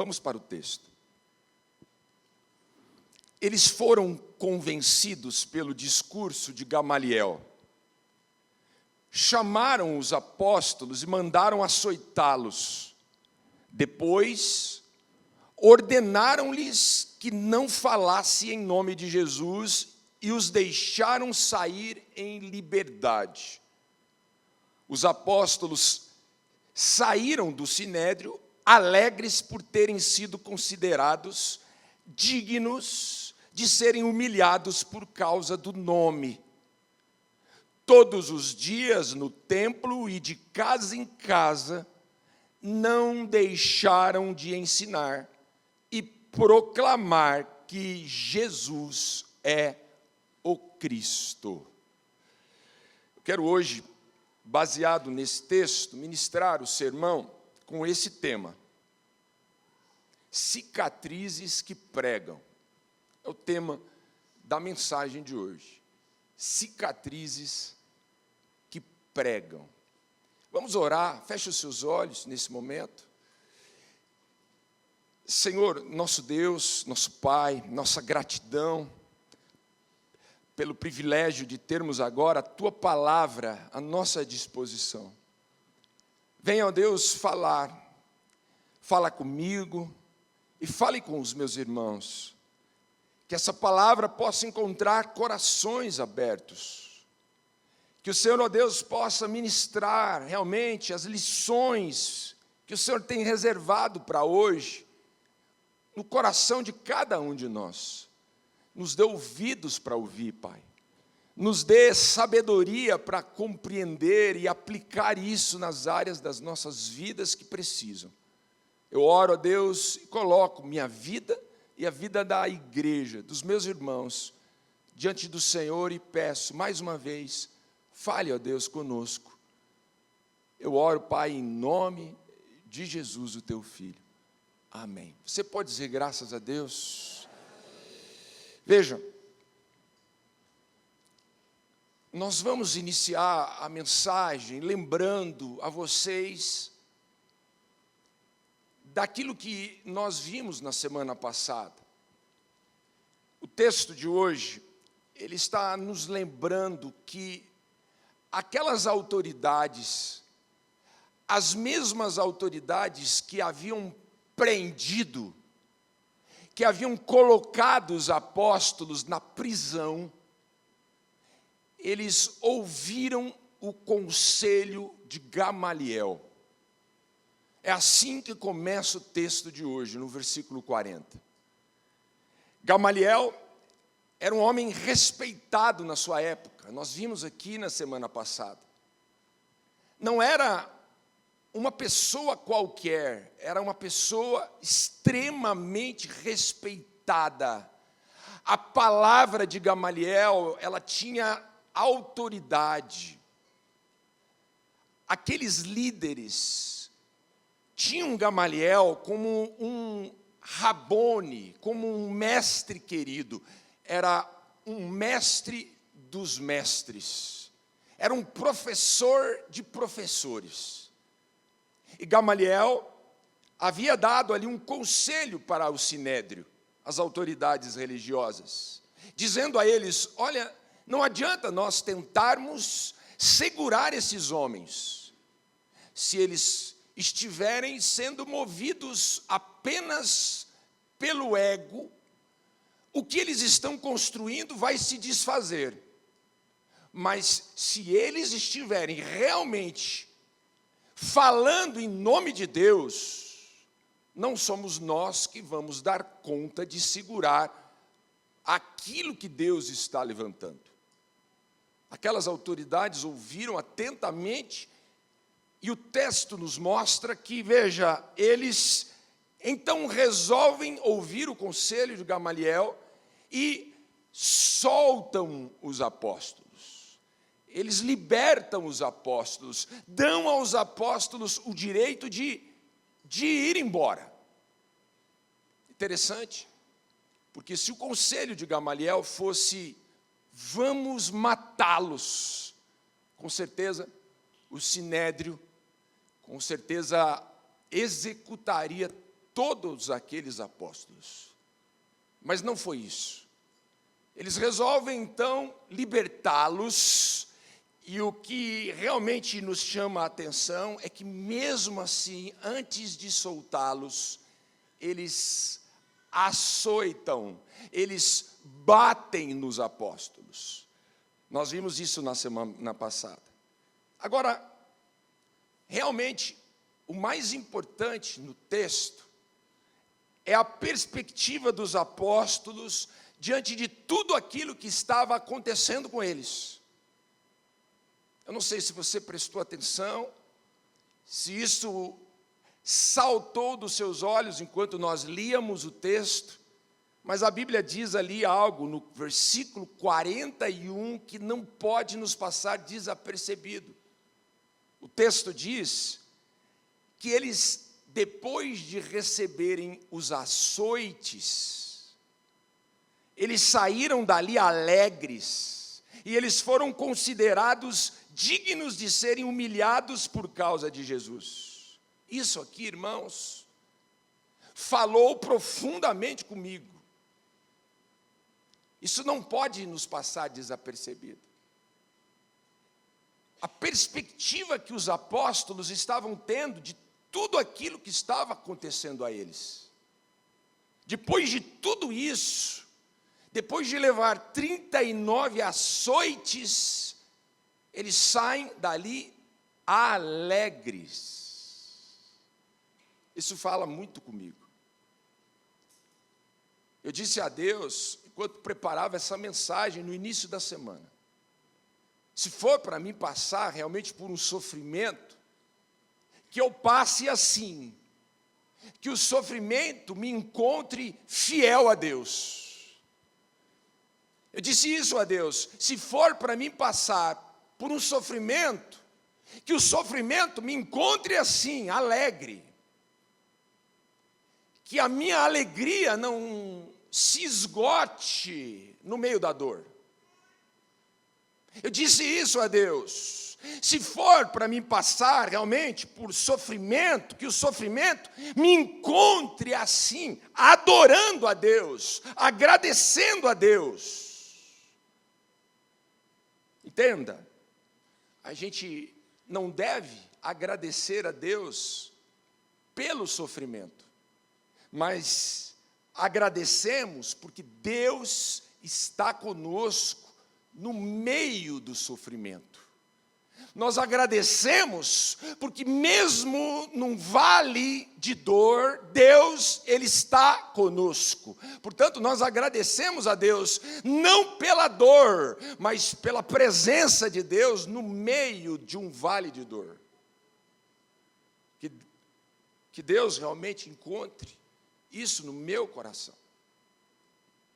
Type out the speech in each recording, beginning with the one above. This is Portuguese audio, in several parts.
Vamos para o texto. Eles foram convencidos pelo discurso de Gamaliel. Chamaram os apóstolos e mandaram açoitá-los. Depois, ordenaram-lhes que não falasse em nome de Jesus e os deixaram sair em liberdade. Os apóstolos saíram do sinédrio alegres por terem sido considerados dignos de serem humilhados por causa do nome. Todos os dias no templo e de casa em casa, não deixaram de ensinar e proclamar que Jesus é o Cristo. Eu quero hoje, baseado nesse texto, ministrar o sermão com esse tema: cicatrizes que pregam. É o tema da mensagem de hoje. Cicatrizes que pregam. Vamos orar, feche os seus olhos nesse momento. Senhor, nosso Deus, nosso Pai, nossa gratidão pelo privilégio de termos agora a Tua palavra à nossa disposição. Venha, ó Deus, fala comigo e fale com os meus irmãos. Que essa palavra possa encontrar corações abertos. Que o Senhor, ó Deus, possa ministrar realmente as lições que o Senhor tem reservado para hoje, no coração de cada um de nós. Nos dê ouvidos para ouvir, Pai. Nos dê sabedoria para compreender e aplicar isso nas áreas das nossas vidas que precisam. Eu oro a Deus e coloco minha vida e a vida da igreja, dos meus irmãos, diante do Senhor e peço, mais uma vez, fale, ó Deus, conosco. Eu oro, Pai, em nome de Jesus, o Teu Filho. Amém. Você pode dizer graças a Deus? Vejam, nós vamos iniciar a mensagem lembrando a vocês daquilo que nós vimos na semana passada. O texto de hoje, ele está nos lembrando que aquelas autoridades, as mesmas autoridades que haviam prendido, que haviam colocado os apóstolos na prisão, eles ouviram o conselho de Gamaliel. É assim que começa o texto de hoje, no versículo 40. Gamaliel era um homem respeitado na sua época. Nós vimos aqui na semana passada. Não era uma pessoa qualquer, era uma pessoa extremamente respeitada. A palavra de Gamaliel, ela tinha autoridade. Aqueles líderes tinham Gamaliel como um Rabone, como um mestre querido. Era um mestre dos mestres. Era um professor de professores. E Gamaliel havia dado ali um conselho para o sinédrio, as autoridades religiosas, dizendo a eles: olha, não adianta nós tentarmos segurar esses homens, se eles estiverem sendo movidos apenas pelo ego, o que eles estão construindo vai se desfazer. Mas se eles estiverem realmente falando em nome de Deus, não somos nós que vamos dar conta de segurar aquilo que Deus está levantando. Aquelas autoridades ouviram atentamente. E o texto nos mostra que, veja, eles então resolvem ouvir o conselho de Gamaliel e soltam os apóstolos. Eles libertam os apóstolos, dão aos apóstolos o direito de ir embora. Interessante, porque se o conselho de Gamaliel fosse: vamos matá-los, com certeza o sinédrio, com certeza executaria todos aqueles apóstolos. Mas não foi isso. Eles resolvem, então, libertá-los, e o que realmente nos chama a atenção é que, mesmo assim, antes de soltá-los, eles açoitam, eles batem nos apóstolos. Nós vimos isso na semana passada. Agora, realmente, o mais importante no texto é a perspectiva dos apóstolos diante de tudo aquilo que estava acontecendo com eles. Eu não sei se você prestou atenção, se isso saltou dos seus olhos enquanto nós líamos o texto, mas a Bíblia diz ali algo no versículo 41 que não pode nos passar desapercebido. O texto diz que eles, depois de receberem os açoites, eles saíram dali alegres, e eles foram considerados dignos de serem humilhados por causa de Jesus. Isso aqui, irmãos, falou profundamente comigo. Isso não pode nos passar desapercebido. A perspectiva que os apóstolos estavam tendo de tudo aquilo que estava acontecendo a eles. Depois de tudo isso, depois de levar 39 açoites, eles saem dali alegres. Isso fala muito comigo. Eu disse a Deus, enquanto preparava essa mensagem no início da semana, se for para mim passar realmente por um sofrimento, que eu passe assim, que o sofrimento me encontre fiel a Deus. Eu disse isso a Deus, se for para mim passar por um sofrimento, que o sofrimento me encontre assim, alegre, que a minha alegria não se esgote no meio da dor. Eu disse isso a Deus, se for para mim passar realmente por sofrimento, que o sofrimento me encontre assim, adorando a Deus, agradecendo a Deus. Entenda, a gente não deve agradecer a Deus pelo sofrimento, mas agradecemos porque Deus está conosco no meio do sofrimento. Nós agradecemos porque mesmo num vale de dor, Deus, Ele está conosco. Portanto, nós agradecemos a Deus, não pela dor, mas pela presença de Deus no meio de um vale de dor. Que Deus realmente encontre isso no meu coração.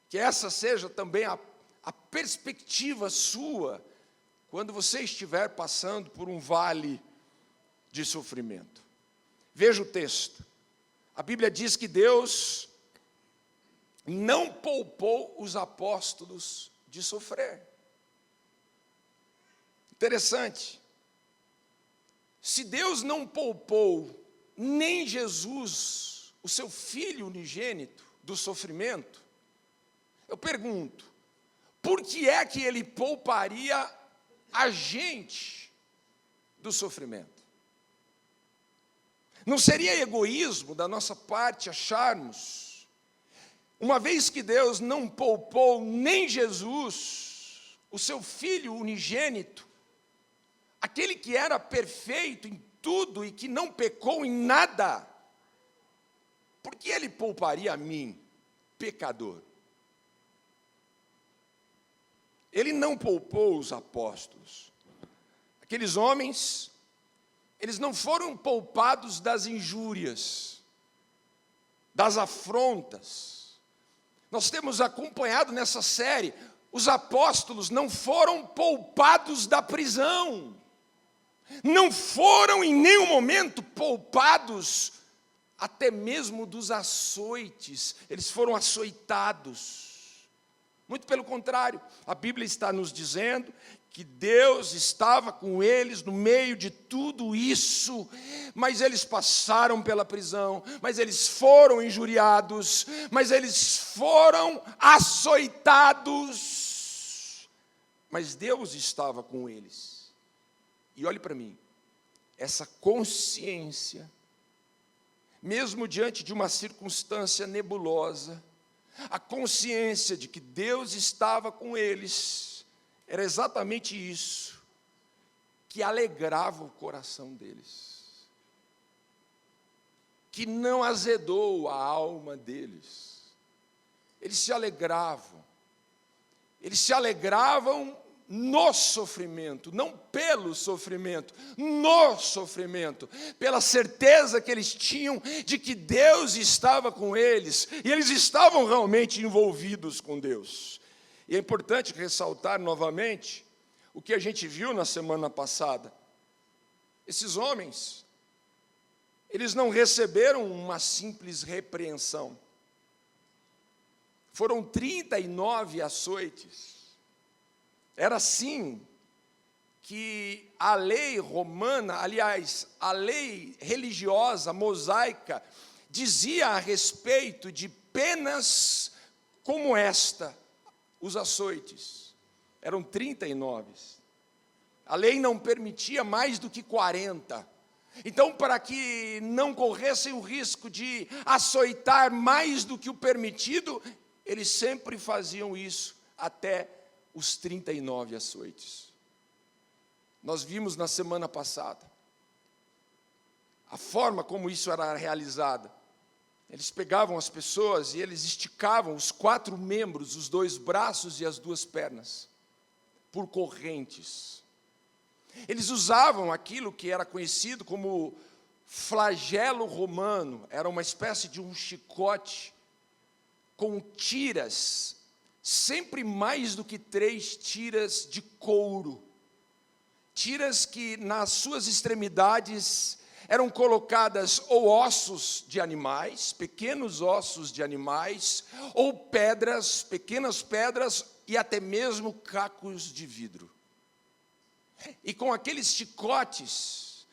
Que essa seja também a perspectiva sua, quando você estiver passando por um vale de sofrimento. Veja o texto. A Bíblia diz que Deus não poupou os apóstolos de sofrer. Interessante. Se Deus não poupou nem Jesus, o seu Filho unigênito, do sofrimento, eu pergunto, por que é que Ele pouparia a gente do sofrimento? Não seria egoísmo da nossa parte acharmos, uma vez que Deus não poupou nem Jesus, o seu Filho unigênito, aquele que era perfeito em tudo e que não pecou em nada, por que Ele pouparia a mim, pecador? Ele não poupou os apóstolos. Aqueles homens, eles não foram poupados das injúrias, das afrontas. Nós temos acompanhado nessa série, os apóstolos não foram poupados da prisão, não foram em nenhum momento poupados até mesmo dos açoites, eles foram açoitados. Muito pelo contrário, a Bíblia está nos dizendo que Deus estava com eles no meio de tudo isso, mas eles passaram pela prisão, mas eles foram injuriados, mas eles foram açoitados, mas Deus estava com eles. E olhe para mim, essa consciência, mesmo diante de uma circunstância nebulosa, a consciência de que Deus estava com eles, era exatamente isso que alegrava o coração deles, que não azedou a alma deles. Eles se alegravam no sofrimento, não pelo sofrimento, no sofrimento, pela certeza que eles tinham de que Deus estava com eles, e eles estavam realmente envolvidos com Deus. E é importante ressaltar novamente o que a gente viu na semana passada. Esses homens, eles não receberam uma simples repreensão. Foram 39 açoites. Era assim que a lei romana, aliás, a lei religiosa, mosaica, dizia a respeito de penas como esta, os açoites. Eram 39. A lei não permitia mais do que 40. Então, para que não corressem o risco de açoitar mais do que o permitido, eles sempre faziam isso até os 39 açoites. Nós vimos na semana passada a forma como isso era realizado. Eles pegavam as pessoas e eles esticavam os 4 membros, os 2 braços e as 2 pernas, por correntes. Eles usavam aquilo que era conhecido como flagelo romano, era uma espécie de um chicote com tiras, sempre mais do que 3 tiras de couro. Tiras que nas suas extremidades eram colocadas ou ossos de animais, pequenos ossos de animais, ou pedras, pequenas pedras e até mesmo cacos de vidro. E com aqueles chicotes,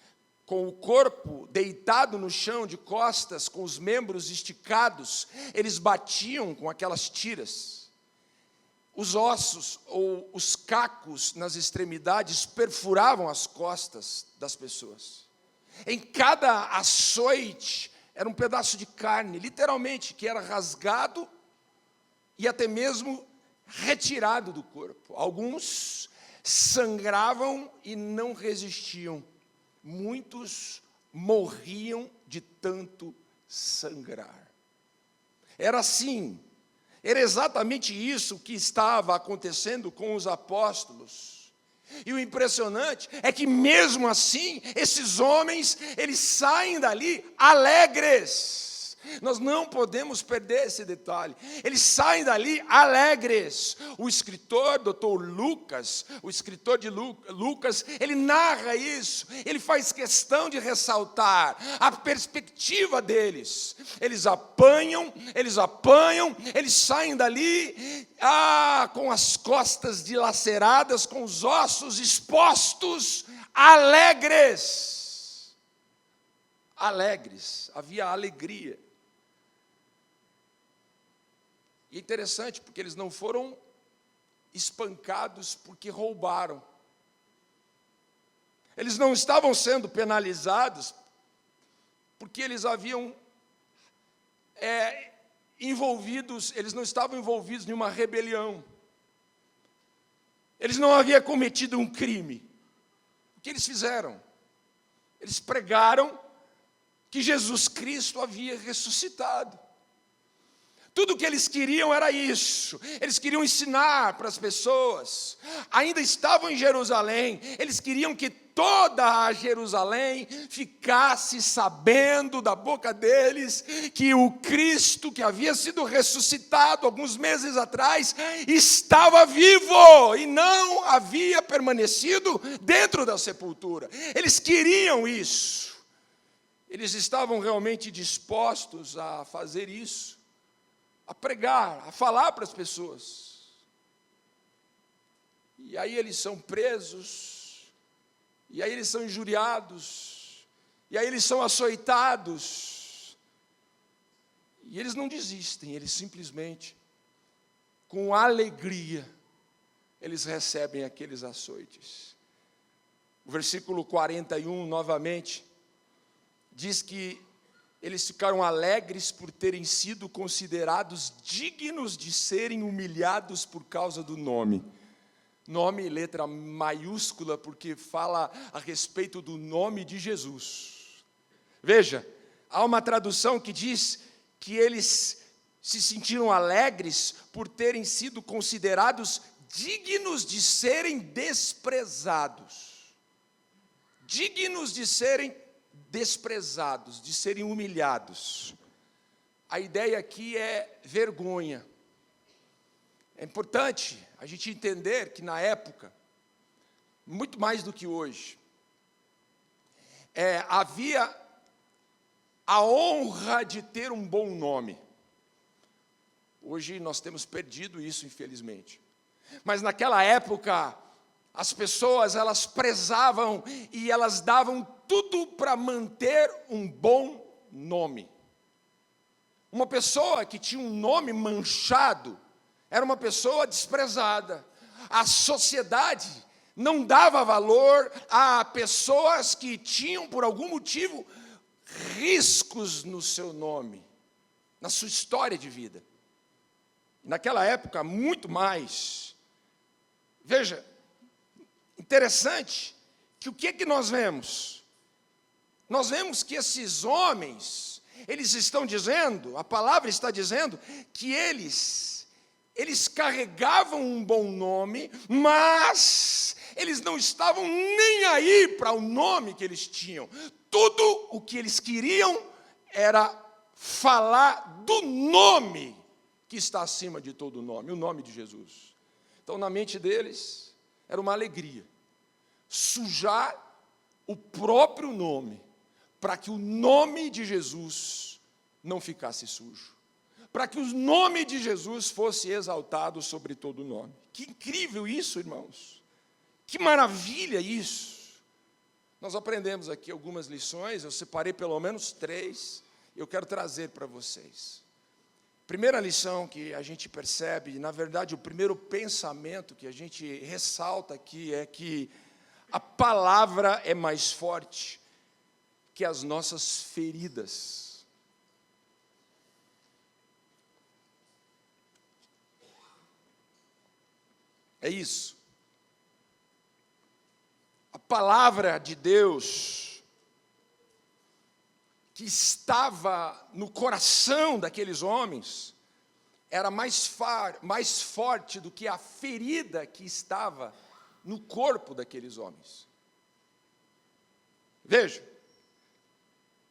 com o corpo deitado no chão de costas, com os membros esticados, eles batiam com aquelas tiras. Os ossos ou os cacos nas extremidades perfuravam as costas das pessoas. Em cada açoite era um pedaço de carne, literalmente, que era rasgado e até mesmo retirado do corpo. Alguns sangravam e não resistiam. Muitos morriam de tanto sangrar. Era assim. Era exatamente isso que estava acontecendo com os apóstolos. E o impressionante é que mesmo assim, esses homens, eles saem dali alegres. Nós não podemos perder esse detalhe. Eles saem dali alegres. O escritor, Dr. Lucas, o escritor de Lucas, ele narra isso. Ele faz questão de ressaltar a perspectiva deles. Eles apanham, eles saem dali com as costas dilaceradas, com os ossos expostos, alegres. Alegres, havia alegria. E é interessante, porque eles não foram espancados porque roubaram. Eles não estavam sendo penalizados porque eles haviam eles não estavam envolvidos em uma rebelião. Eles não haviam cometido um crime. O que eles fizeram? Eles pregaram que Jesus Cristo havia ressuscitado. Tudo o que eles queriam era isso. Eles queriam ensinar para as pessoas. Ainda estavam em Jerusalém. Eles queriam que toda a Jerusalém ficasse sabendo da boca deles que o Cristo que havia sido ressuscitado alguns meses atrás estava vivo e não havia permanecido dentro da sepultura. Eles queriam isso. Eles estavam realmente dispostos a fazer isso, a pregar, a falar para as pessoas. e aí eles são presos, e aí eles são injuriados, e aí eles são açoitados, e eles não desistem, eles simplesmente, com alegria, eles recebem aqueles açoites. O versículo 41, novamente, diz que eles ficaram alegres por terem sido considerados dignos de serem humilhados por causa do nome. Nome, letra maiúscula, porque fala a respeito do nome de Jesus. Veja, há uma tradução que diz que eles se sentiram alegres por terem sido considerados dignos de serem desprezados. Dignos de serem desprezados, de serem humilhados. A ideia aqui é vergonha. É importante a gente entender que na época, muito mais do que hoje, havia a honra de ter um bom nome. Hoje nós temos perdido isso, infelizmente. Mas naquela época, as pessoas, elas prezavam e elas davam tudo para manter um bom nome. Uma pessoa que tinha um nome manchado era uma pessoa desprezada. A sociedade não dava valor a pessoas que tinham, por algum motivo, riscos no seu nome, na sua história de vida. Naquela época, muito mais. Veja, interessante que o que nós vemos? Nós vemos que esses homens, eles estão dizendo, a palavra está dizendo, que eles carregavam um bom nome, mas eles não estavam nem aí para o nome que eles tinham. Tudo o que eles queriam era falar do nome que está acima de todo nome, o nome de Jesus. Então, na mente deles, era uma alegria sujar o próprio nome, para que o nome de Jesus não ficasse sujo, para que o nome de Jesus fosse exaltado sobre todo nome. Que incrível isso, irmãos! Que maravilha isso! Nós aprendemos aqui algumas lições, eu separei pelo menos 3, eu quero trazer para vocês. Primeira lição que a gente percebe, na verdade, o primeiro pensamento que a gente ressalta aqui é que a palavra é mais forte que as nossas feridas. É isso. A palavra de Deus que estava no coração daqueles homens era mais forte do que a ferida que estava no corpo daqueles homens. Veja,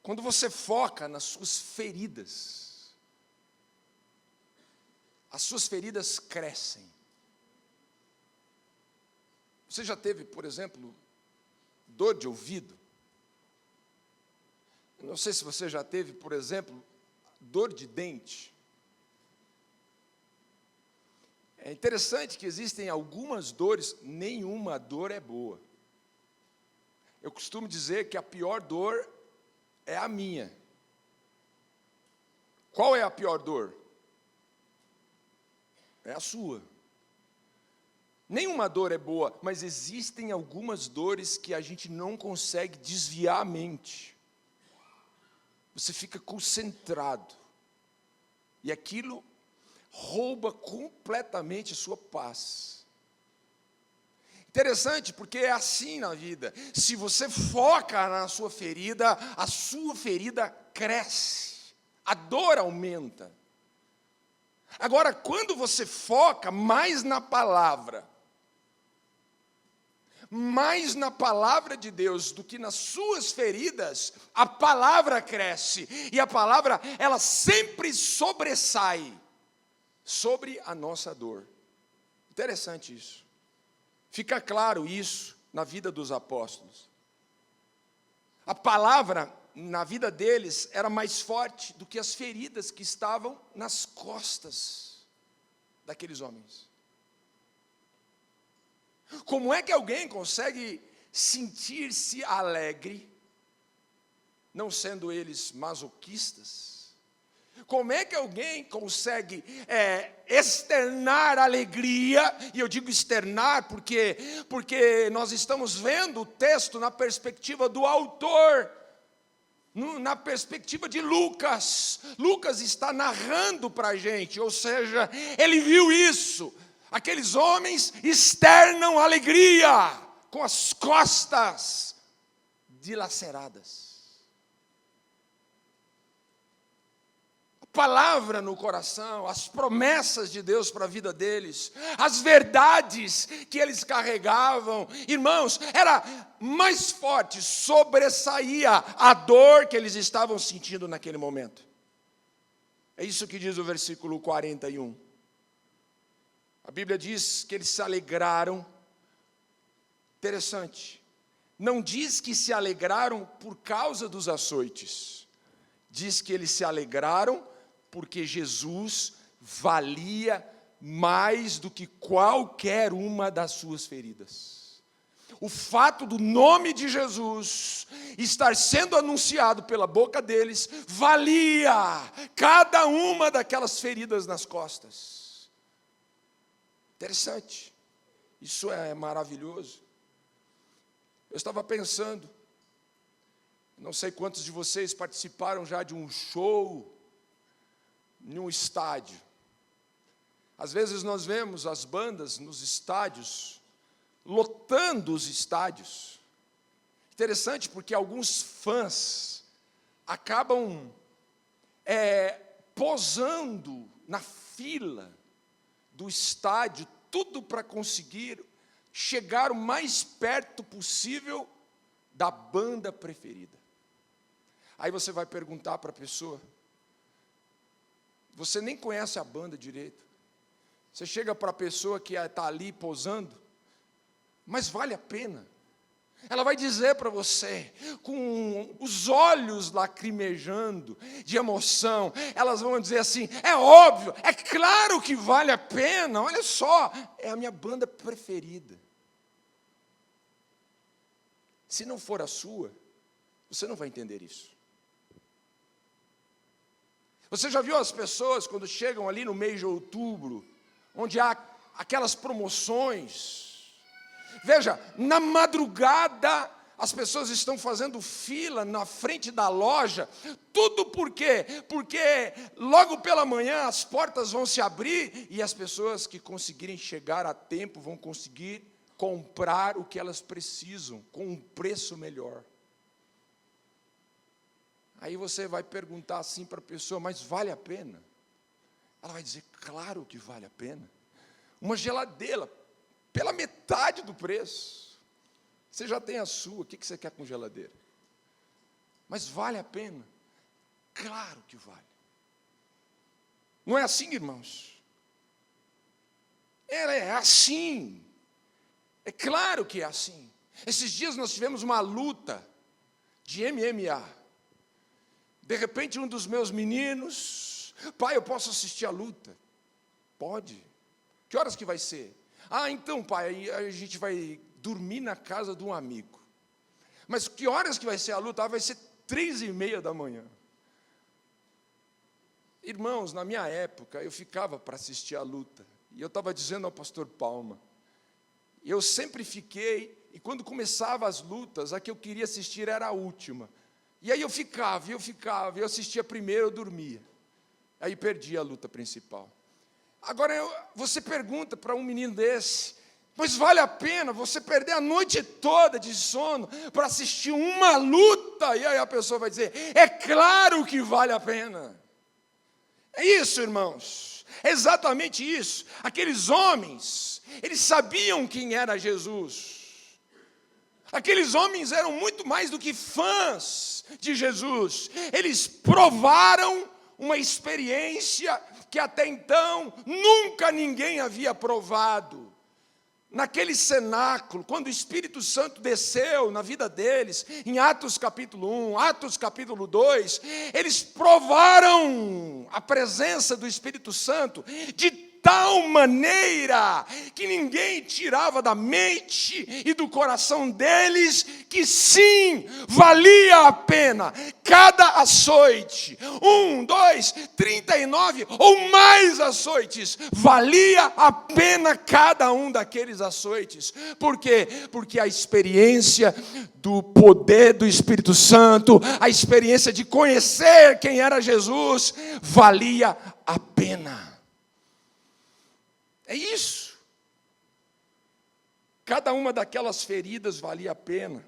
quando você foca nas suas feridas, as suas feridas crescem. Você já teve, por exemplo, dor de ouvido? Eu não sei se você já teve, por exemplo, dor de dente. É interessante que existem algumas dores, nenhuma dor é boa. Eu costumo dizer que a pior dor é a minha. Qual é a pior dor? É a sua. Nenhuma dor é boa, mas existem algumas dores que a gente não consegue desviar a mente. Você fica concentrado. E aquilo rouba completamente a sua paz. Interessante, porque é assim na vida. Se você foca na sua ferida, a sua ferida cresce. A dor aumenta. Agora, quando você foca mais na palavra de Deus do que nas suas feridas, a palavra cresce. E a palavra, ela sempre sobressai sobre a nossa dor. Interessante isso. Fica claro isso na vida dos apóstolos. A palavra, na vida deles, era mais forte do que as feridas que estavam nas costas daqueles homens. Como é que alguém consegue sentir-se alegre, não sendo eles masoquistas? Como é que alguém consegue externar alegria? E eu digo externar porque nós estamos vendo o texto na perspectiva do autor, na perspectiva de Lucas. Lucas está narrando para a gente, ou seja, ele viu isso. Aqueles homens externam alegria com as costas dilaceradas. Palavra no coração, as promessas de Deus para a vida deles, as verdades que eles carregavam, irmãos, era mais forte, sobressaía a dor que eles estavam sentindo naquele momento. É isso que diz o versículo 41. A Bíblia diz que eles se alegraram. Interessante, não diz que se alegraram por causa dos açoites, diz que eles se alegraram porque Jesus valia mais do que qualquer uma das suas feridas. O fato do nome de Jesus estar sendo anunciado pela boca deles, valia cada uma daquelas feridas nas costas. Interessante, isso é maravilhoso. Eu estava pensando, não sei quantos de vocês participaram já de um show em um estádio. Às vezes nós vemos as bandas nos estádios, lotando os estádios. Interessante porque alguns fãs acabam posando na fila do estádio, tudo para conseguir chegar o mais perto possível da banda preferida. Aí você vai perguntar para a pessoa, você nem conhece a banda direito. Você chega para a pessoa que está ali posando, mas vale a pena. Ela vai dizer para você, com os olhos lacrimejando de emoção, elas vão dizer assim, é óbvio, é claro que vale a pena, olha só, é a minha banda preferida. Se não for a sua, você não vai entender isso. Você já viu as pessoas quando chegam ali no mês de outubro, onde há aquelas promoções? Veja, na madrugada, as pessoas estão fazendo fila na frente da loja, tudo por quê? Porque logo pela manhã as portas vão se abrir e as pessoas que conseguirem chegar a tempo vão conseguir comprar o que elas precisam, com um preço melhor. Aí você vai perguntar assim para a pessoa, mas vale a pena? Ela vai dizer, claro que vale a pena. Uma geladeira, pela metade do preço. Você já tem a sua, o que você quer com geladeira? Mas vale a pena? Claro que vale. Não é assim, irmãos? É assim. É claro que é assim. Esses dias nós tivemos uma luta de MMA. De repente um dos meus meninos, pai, eu posso assistir a luta? Pode. Que horas que vai ser? Então, pai, a gente vai dormir na casa de um amigo. Mas que horas que vai ser a luta? Vai ser 3:30 da manhã. Irmãos, na minha época, eu ficava para assistir a luta. E eu estava dizendo ao pastor Palma, eu sempre fiquei, e quando começava as lutas, a que eu queria assistir era a última. E aí eu assistia primeiro, eu dormia. Aí perdia a luta principal. Agora, você pergunta para um menino desse, mas vale a pena você perder a noite toda de sono para assistir uma luta? E aí a pessoa vai dizer, é claro que vale a pena. É isso, irmãos, é exatamente isso. Aqueles homens, eles sabiam quem era Jesus. Aqueles homens eram muito mais do que fãs de Jesus. Eles provaram uma experiência que até então nunca ninguém havia provado. Naquele cenáculo, quando o Espírito Santo desceu na vida deles, em Atos capítulo 1, Atos capítulo 2, eles provaram a presença do Espírito Santo de tal maneira que ninguém tirava da mente e do coração deles que sim, valia a pena cada açoite, 1, 2, 39 ou mais açoites, valia a pena cada um daqueles açoites. Por quê? Porque a experiência do poder do Espírito Santo, a experiência de conhecer quem era Jesus, valia a pena. É isso. Cada uma daquelas feridas valia a pena.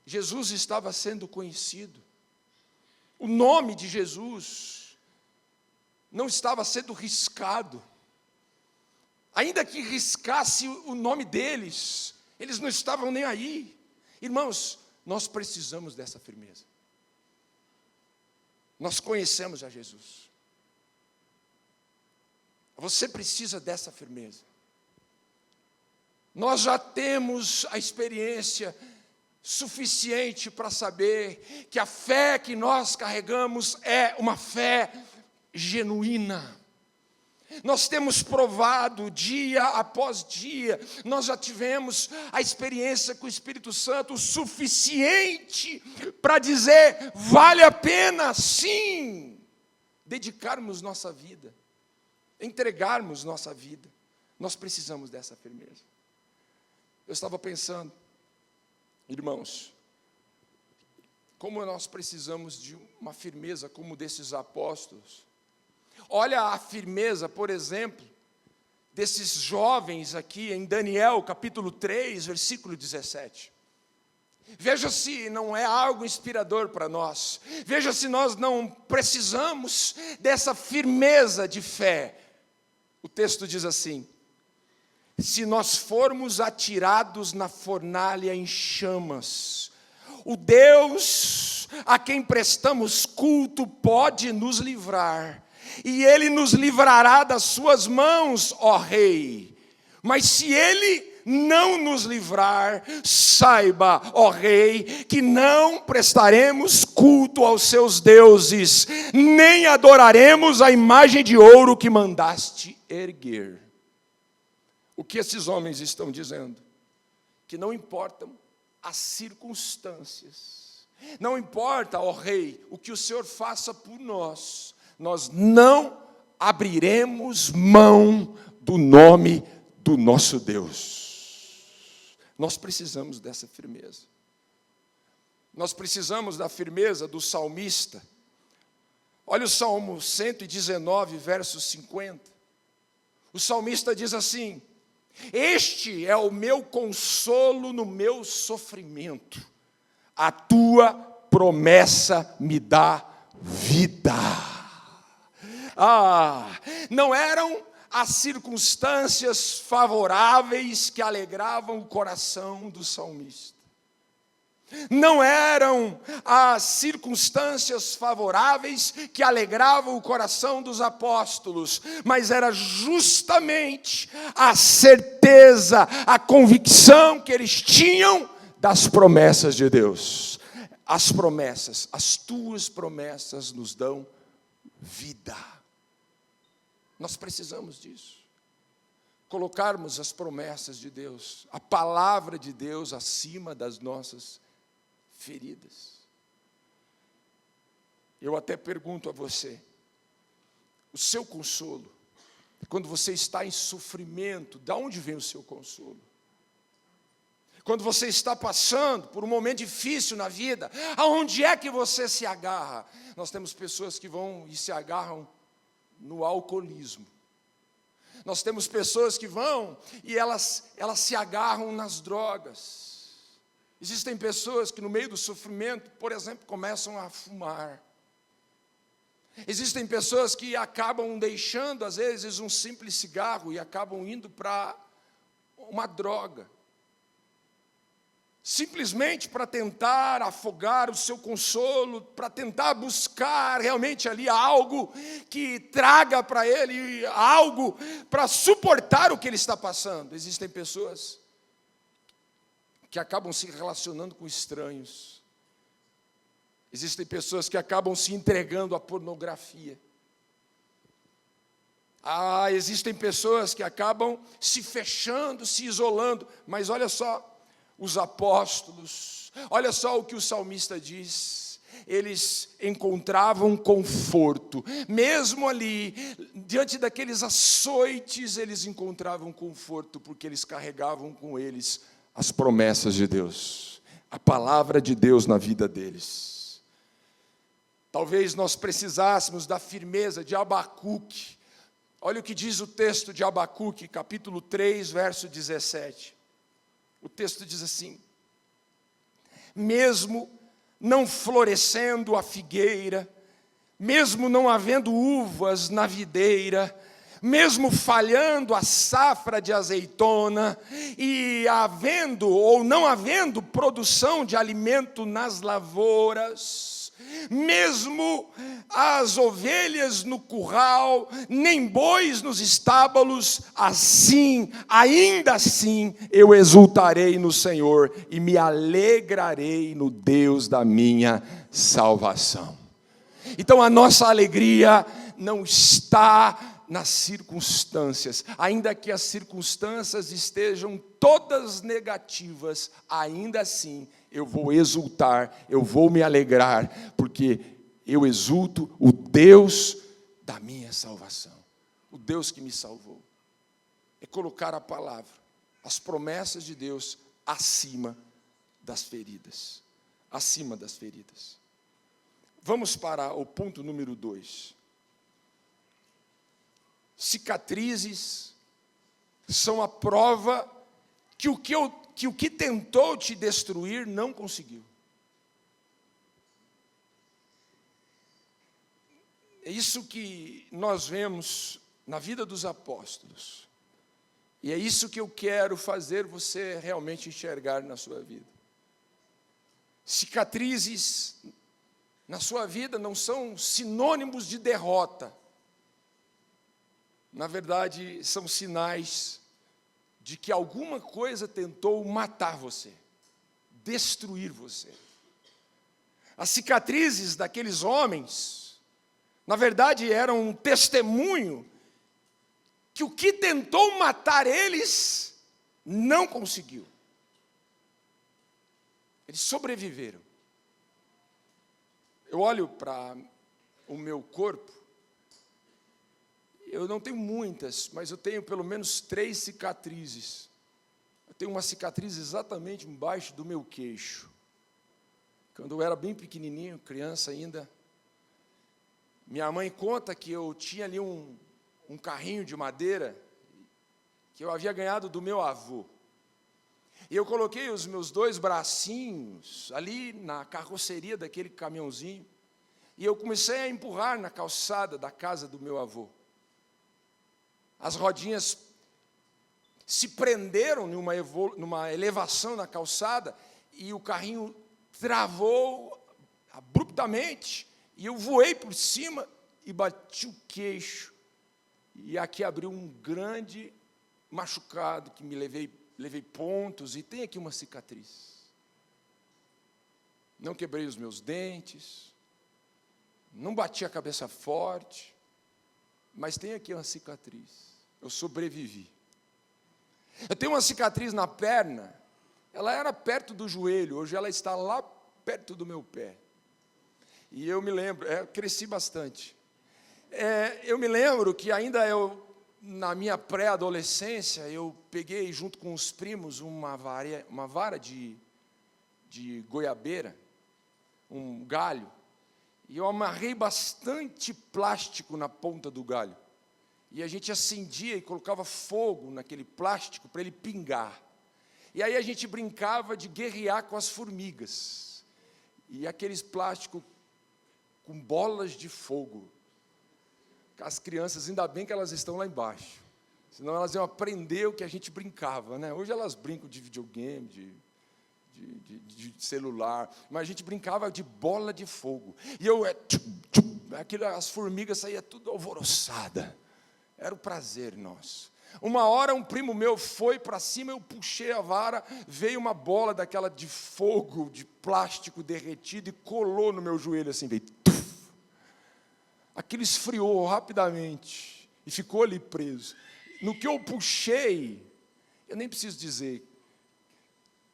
Jesus estava sendo conhecido. O nome de Jesus não estava sendo riscado. Ainda que riscasse o nome deles, eles não estavam nem aí. Irmãos, nós precisamos dessa firmeza. Nós conhecemos a Jesus. Você precisa dessa firmeza. Nós já temos a experiência suficiente para saber que a fé que nós carregamos é uma fé genuína. Nós temos provado dia após dia, nós já tivemos a experiência com o Espírito Santo suficiente para dizer, vale a pena sim, dedicarmos nossa vida, entregarmos nossa vida. Nós precisamos dessa firmeza. Eu estava pensando, irmãos, como nós precisamos de uma firmeza como desses apóstolos. Olha a firmeza, por exemplo, desses jovens aqui em Daniel, capítulo 3, versículo 17. Veja se não é algo inspirador para nós. Veja se nós não precisamos dessa firmeza de fé. O texto diz assim: se nós formos atirados na fornalha em chamas, o Deus a quem prestamos culto pode nos livrar, e Ele nos livrará das suas mãos, ó Rei. Mas se Ele não nos livrar, saiba, ó Rei, que não prestaremos culto aos seus deuses, nem adoraremos a imagem de ouro que mandaste erguer. O que esses homens estão dizendo? Que não importam as circunstâncias, não importa, ó Rei, o que o Senhor faça por nós, nós não abriremos mão do nome do nosso Deus. Nós precisamos dessa firmeza. Nós precisamos da firmeza do salmista. Olha o Salmo 119, verso 50. O salmista diz assim: este é o meu consolo no meu sofrimento, a tua promessa me dá vida. Não eram as circunstâncias favoráveis que alegravam o coração do salmista. Não eram as circunstâncias favoráveis que alegravam o coração dos apóstolos, mas era justamente a certeza, a convicção que eles tinham das promessas de Deus. As promessas, as tuas promessas nos dão vida. Nós precisamos disso. Colocarmos as promessas de Deus, a palavra de Deus acima das nossas feridas. Eu até pergunto a você, o seu consolo, quando você está em sofrimento, de onde vem o seu consolo? Quando você está passando por um momento difícil na vida, aonde é que você se agarra? Nós temos pessoas que vão e se agarram no alcoolismo. Nós temos pessoas que vão e elas se agarram nas drogas. Existem pessoas que no meio do sofrimento, por exemplo, começam a fumar. Existem pessoas que acabam deixando, às vezes, um simples cigarro e acabam indo para uma droga. Simplesmente para tentar afogar o seu consolo, para tentar buscar realmente ali algo que traga para ele algo para suportar o que ele está passando. Existem pessoas que acabam se relacionando com estranhos. Existem pessoas que acabam se entregando à pornografia. Existem pessoas que acabam se fechando, se isolando, mas olha só, os apóstolos, olha só o que o salmista diz, eles encontravam conforto, mesmo ali, diante daqueles açoites, eles encontravam conforto, porque eles carregavam com eles as promessas de Deus, a palavra de Deus na vida deles. Talvez nós precisássemos da firmeza de Abacuque. Olha o que diz o texto de Abacuque, capítulo 3, verso 17. O texto diz assim: mesmo não florescendo a figueira, mesmo não havendo uvas na videira, mesmo falhando a safra de azeitona, e havendo ou não havendo produção de alimento nas lavouras, mesmo as ovelhas no curral, nem bois nos estábulos, assim, ainda assim, eu exultarei no Senhor e me alegrarei no Deus da minha salvação. Então a nossa alegria não está nas circunstâncias, ainda que as circunstâncias estejam todas negativas, ainda assim eu vou exultar, eu vou me alegrar, porque eu exulto o Deus da minha salvação, o Deus que me salvou. É colocar a palavra, as promessas de Deus acima das feridas, acima das feridas. Vamos para o ponto número 2. Cicatrizes são a prova que o que tentou te destruir não conseguiu. É isso que nós vemos na vida dos apóstolos. E é isso que eu quero fazer você realmente enxergar na sua vida. Cicatrizes na sua vida não são sinônimos de derrota. Na verdade, são sinais de que alguma coisa tentou matar você, destruir você. As cicatrizes daqueles homens, na verdade, eram um testemunho que o que tentou matar eles não conseguiu. Eles sobreviveram. Eu olho para o meu corpo, eu não tenho muitas, mas eu tenho pelo menos 3 cicatrizes. Eu tenho uma cicatriz exatamente embaixo do meu queixo. Quando eu era bem pequenininho, criança ainda, minha mãe conta que eu tinha ali um carrinho de madeira que eu havia ganhado do meu avô. E eu coloquei os meus 2 bracinhos ali na carroceria daquele caminhãozinho e eu comecei a empurrar na calçada da casa do meu avô. As rodinhas se prenderam numa elevação na calçada e o carrinho travou abruptamente e eu voei por cima e bati o queixo. E aqui abriu um grande machucado que me levei pontos e tem aqui uma cicatriz. Não quebrei os meus dentes, não bati a cabeça forte, mas tem aqui uma cicatriz. Eu sobrevivi. Eu tenho uma cicatriz na perna, ela era perto do joelho, hoje ela está lá perto do meu pé. E eu me lembro, cresci bastante. Eu me lembro que ainda na minha pré-adolescência, eu peguei junto com os primos uma vara de goiabeira, um galho, e eu amarrei bastante plástico na ponta do galho. E a gente acendia e colocava fogo naquele plástico para ele pingar. E aí a gente brincava de guerrear com as formigas. E aqueles plásticos com bolas de fogo. As crianças, ainda bem que elas estão lá embaixo. Senão elas iam aprender o que a gente brincava, né? Hoje elas brincam de videogame, de celular, mas a gente brincava de bola de fogo. E as formigas saíam tudo alvoroçada. Era o prazer nosso. Uma hora um primo meu foi para cima, eu puxei a vara, veio uma bola daquela de fogo, de plástico derretido e colou no meu joelho assim, veio. Aquilo esfriou rapidamente. e ficou ali preso. No que eu puxei, eu nem preciso dizer,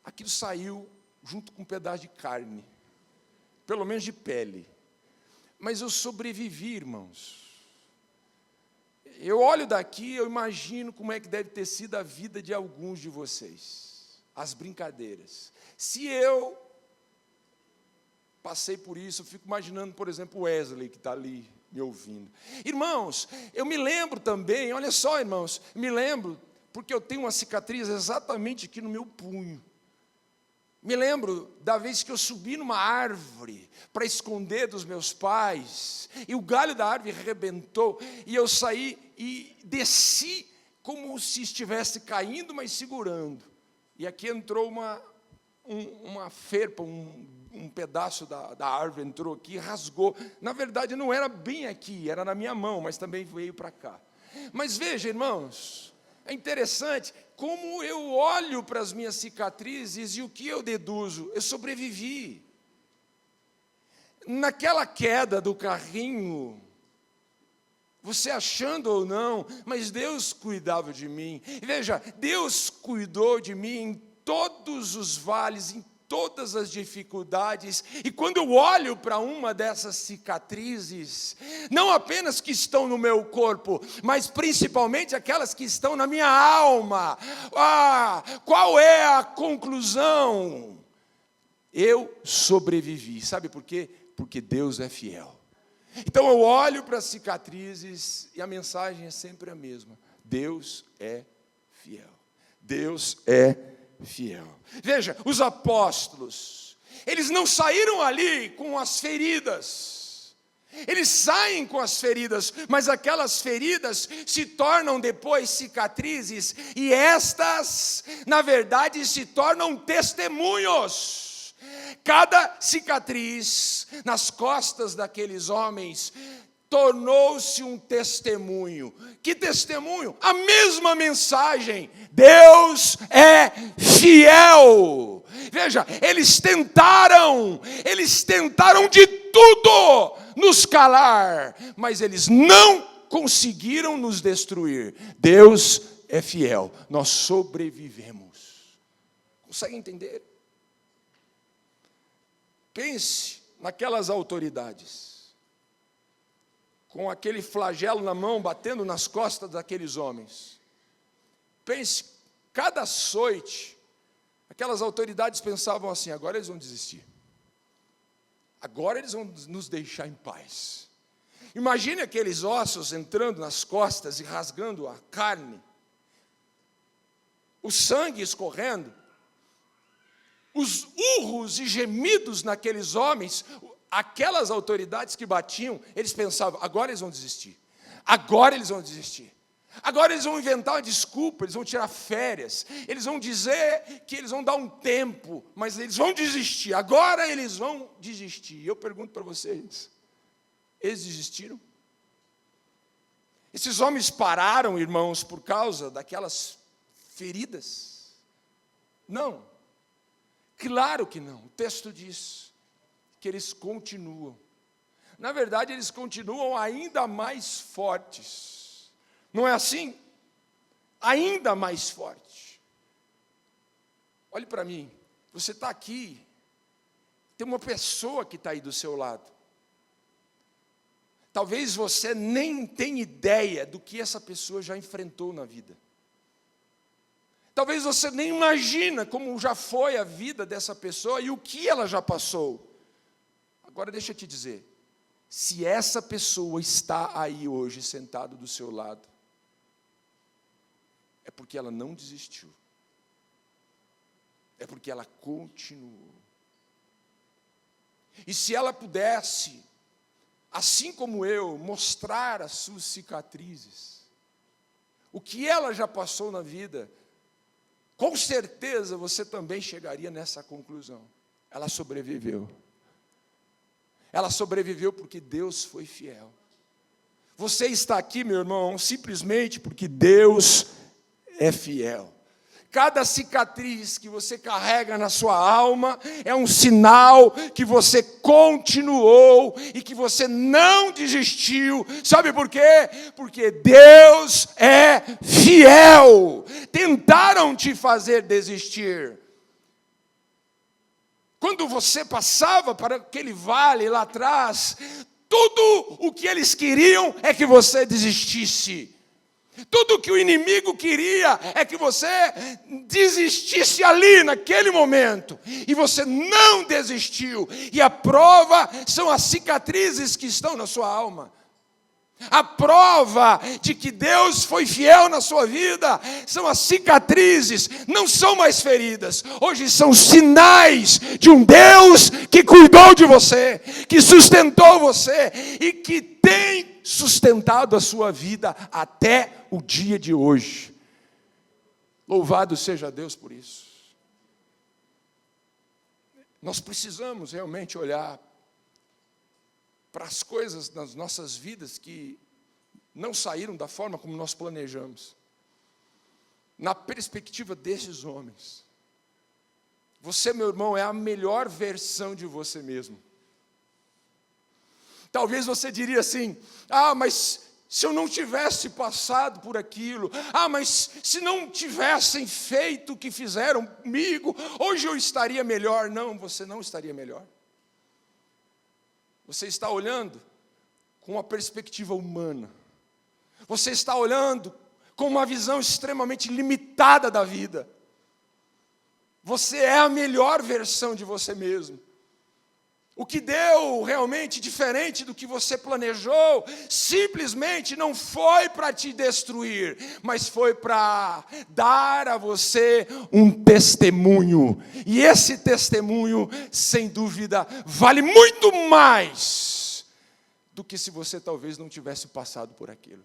aquilo saiu junto com um pedaço de carne, pelo menos de pele. Mas eu sobrevivi, irmãos. Eu olho daqui, eu imagino como é que deve ter sido a vida de alguns de vocês, as brincadeiras. Se eu passei por isso, eu fico imaginando, por exemplo, o Wesley, que está ali me ouvindo. Irmãos, eu me lembro também, olha só, irmãos, me lembro, porque eu tenho uma cicatriz exatamente aqui no meu punho. Me lembro da vez que eu subi numa árvore para esconder dos meus pais, e o galho da árvore arrebentou, e eu saí e desci como se estivesse caindo, mas segurando. E aqui entrou uma ferpa, um pedaço da árvore entrou aqui e rasgou. Na verdade, não era bem aqui, era na minha mão, mas também veio para cá. Mas veja, irmãos, é interessante como eu olho para as minhas cicatrizes e o que eu deduzo? Eu sobrevivi. Naquela queda do carrinho, você achando ou não, mas Deus cuidava de mim. Veja, Deus cuidou de mim em todos os vales, em todas as dificuldades, e quando eu olho para uma dessas cicatrizes, não apenas que estão no meu corpo, mas principalmente aquelas que estão na minha alma, qual é a conclusão? Eu sobrevivi, sabe por quê? Porque Deus é fiel. Então eu olho para as cicatrizes, e a mensagem é sempre a mesma: Deus é fiel, Deus é fiel. Veja, os apóstolos, eles não saíram ali com as feridas, eles saem com as feridas, mas aquelas feridas se tornam depois cicatrizes, e estas, na verdade, se tornam testemunhos. Cada cicatriz nas costas daqueles homens tornou-se um testemunho. Que testemunho? A mesma mensagem: Deus é fiel. Veja, eles tentaram de tudo nos calar, mas eles não conseguiram nos destruir. Deus é fiel, nós sobrevivemos. Consegue entender? Pense naquelas autoridades, com aquele flagelo na mão, batendo nas costas daqueles homens. Pense, cada açoite, aquelas autoridades pensavam assim: agora eles vão desistir, agora eles vão nos deixar em paz. Imagine aqueles ossos entrando nas costas e rasgando a carne, o sangue escorrendo, os urros e gemidos naqueles homens. Aquelas autoridades que batiam, eles pensavam: agora eles vão desistir, agora eles vão desistir, agora eles vão inventar uma desculpa, eles vão tirar férias, eles vão dizer que eles vão dar um tempo, mas eles vão desistir, agora eles vão desistir. Eu pergunto para vocês, eles desistiram? Esses homens pararam, irmãos, por causa daquelas feridas? Não, claro que não. O texto diz que eles continuam. Na verdade, eles continuam ainda mais fortes. Não é assim? Ainda mais forte. Olhe para mim. Você está aqui. Tem uma pessoa que está aí do seu lado. Talvez você nem tenha ideia do que essa pessoa já enfrentou na vida. Talvez você nem imagina como já foi a vida dessa pessoa e o que ela já passou. Agora deixa eu te dizer, se essa pessoa está aí hoje, sentado do seu lado, é porque ela não desistiu. É porque ela continuou. E se ela pudesse, assim como eu, mostrar as suas cicatrizes, o que ela já passou na vida, com certeza você também chegaria nessa conclusão. Ela sobreviveu. Ela sobreviveu porque Deus foi fiel. Você está aqui, meu irmão, simplesmente porque Deus é fiel. Cada cicatriz que você carrega na sua alma é um sinal que você continuou e que você não desistiu. Sabe por quê? Porque Deus é fiel. Tentaram te fazer desistir. Quando você passava para aquele vale lá atrás, tudo o que eles queriam é que você desistisse. Tudo que o inimigo queria é que você desistisse ali, naquele momento. E você não desistiu. E a prova são as cicatrizes que estão na sua alma. A prova de que Deus foi fiel na sua vida são as cicatrizes, não são mais feridas. Hoje são sinais de um Deus que cuidou de você, que sustentou você e que tem sustentado a sua vida até o dia de hoje. Louvado seja Deus por isso. Nós precisamos realmente olhar para as coisas nas nossas vidas que não saíram da forma como nós planejamos. Na perspectiva desses homens, você, meu irmão, é a melhor versão de você mesmo. Talvez você diria assim: mas se eu não tivesse passado por aquilo, mas se não tivessem feito o que fizeram comigo, hoje eu estaria melhor. Não, você não estaria melhor. Você está olhando com uma perspectiva humana. Você está olhando com uma visão extremamente limitada da vida. Você é a melhor versão de você mesmo. O que deu realmente diferente do que você planejou, simplesmente não foi para te destruir, mas foi para dar a você um testemunho. E esse testemunho, sem dúvida, vale muito mais do que se você talvez não tivesse passado por aquilo.